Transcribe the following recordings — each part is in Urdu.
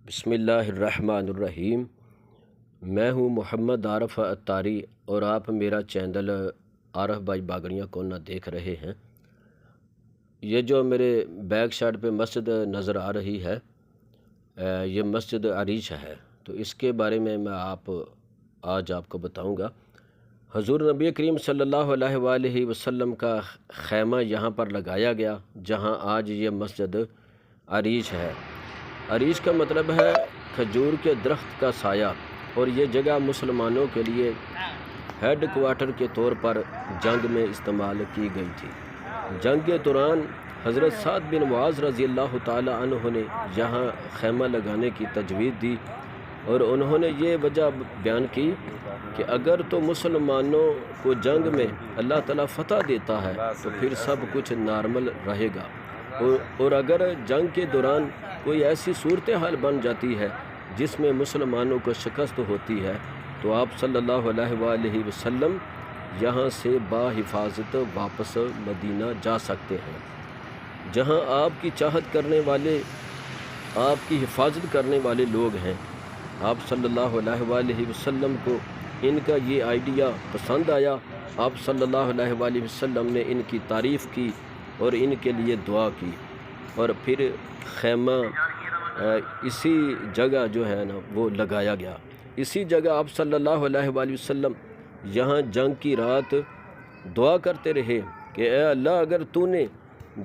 بسم اللہ الرحمن الرحیم۔ میں ہوں محمد عارف اتاری اور آپ میرا چینل عارف بھائی باگڑیاں کونا دیکھ رہے ہیں۔ یہ جو میرے بیک سائڈ پہ مسجد نظر آ رہی ہے یہ مسجد عریش ہے، تو اس کے بارے میں آج آپ کو بتاؤں گا۔ حضور نبی کریم صلی اللہ علیہ وآلہ وسلم کا خیمہ یہاں پر لگایا گیا جہاں آج یہ مسجد عریش ہے۔ عریش کا مطلب ہے کھجور کے درخت کا سایہ، اور یہ جگہ مسلمانوں کے لیے ہیڈ کوارٹر کے طور پر جنگ میں استعمال کی گئی تھی۔ جنگ کے دوران حضرت سعد بن معاذ رضی اللہ تعالی عنہ نے یہاں خیمہ لگانے کی تجویز دی، اور انہوں نے یہ وجہ بیان کی کہ اگر تو مسلمانوں کو جنگ میں اللہ تعالیٰ فتح دیتا ہے تو پھر سب کچھ نارمل رہے گا، اور اگر جنگ کے دوران کوئی ایسی صورتحال بن جاتی ہے جس میں مسلمانوں کو شکست ہوتی ہے تو آپ صلی اللہ علیہ وآلہ وسلم یہاں سے باحفاظت واپس مدینہ جا سکتے ہیں، جہاں آپ کی چاہت کرنے والے، آپ کی حفاظت کرنے والے لوگ ہیں۔ آپ صلی اللہ علیہ وآلہ وسلم کو ان کا یہ آئیڈیا پسند آیا۔ آپ صلی اللہ علیہ وآلہ وسلم نے ان کی تعریف کی اور ان کے لیے دعا کی، اور پھر خیمہ اسی جگہ جو ہے نا وہ لگایا گیا۔ اسی جگہ آپ صلی اللہ علیہ وآلہ وسلم یہاں جنگ کی رات دعا کرتے رہے کہ اے اللہ، اگر تو نے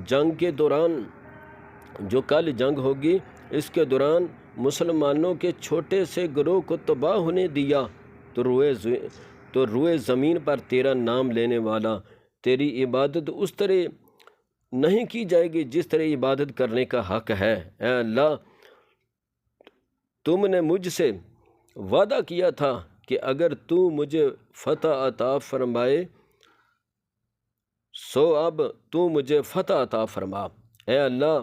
جنگ کے دوران، جو کل جنگ ہوگی اس کے دوران مسلمانوں کے چھوٹے سے گروہ کو تباہ ہونے دیا تو روئے زمین پر تیرا نام لینے والا تیری عبادت اس طرح نہیں کی جائے گی جس طرح عبادت کرنے کا حق ہے۔ اے اللہ، تم نے مجھ سے وعدہ کیا تھا کہ اگر تو مجھے فتح عطا فرمائے سو اب تو مجھے فتح عطا فرما۔ اے اللہ،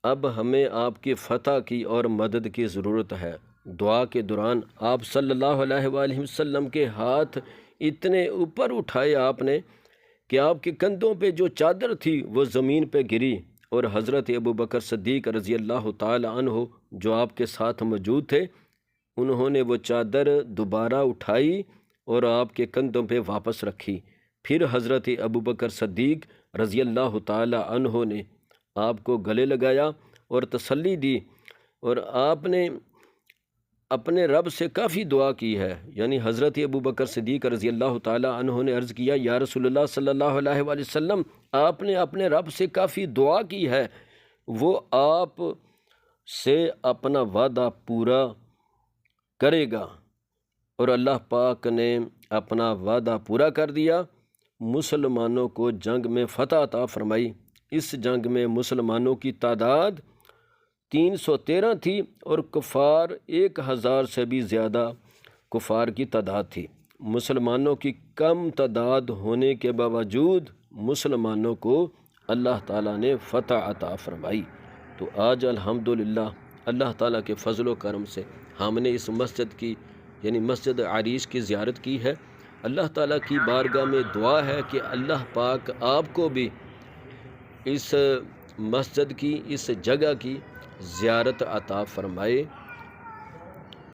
اب ہمیں آپ کی فتح کی اور مدد کی ضرورت ہے۔ دعا کے دوران آپ صلی اللہ علیہ وآلہ وسلم کے ہاتھ اتنے اوپر اٹھائے آپ نے کہ آپ کے کندھوں پہ جو چادر تھی وہ زمین پہ گری، اور حضرت ابوبکر صدیق رضی اللہ تعالی عنہ جو آپ کے ساتھ موجود تھے، انہوں نے وہ چادر دوبارہ اٹھائی اور آپ کے کندھوں پہ واپس رکھی۔ پھر حضرت ابوبکر صدیق رضی اللہ تعالی عنہ نے آپ کو گلے لگایا اور تسلی دی، اور آپ نے اپنے رب سے کافی دعا کی ہے۔ یعنی حضرت ابوبکر صدیق رضی اللہ تعالی عنہ نے عرض کیا، یا رسول اللہ صلی اللہ علیہ وآلہ وسلم، آپ نے اپنے رب سے کافی دعا کی ہے، وہ آپ سے اپنا وعدہ پورا کرے گا، اور اللہ پاک نے اپنا وعدہ پورا کر دیا۔ مسلمانوں کو جنگ میں فتح عطا فرمائی۔ اس جنگ میں مسلمانوں کی تعداد 313 تھی، اور کفار 1000 سے بھی زیادہ کفار کی تعداد تھی۔ مسلمانوں کی کم تعداد ہونے کے باوجود مسلمانوں کو اللہ تعالیٰ نے فتح عطا فرمائی۔ تو آج الحمدللہ اللہ تعالیٰ کے فضل و کرم سے ہم نے اس مسجد کی، یعنی مسجد عریش کی زیارت کی ہے۔ اللہ تعالیٰ کی بارگاہ میں دعا ہے کہ اللہ پاک آپ کو بھی اس مسجد کی، اس جگہ کی زیارت عطا فرمائے۔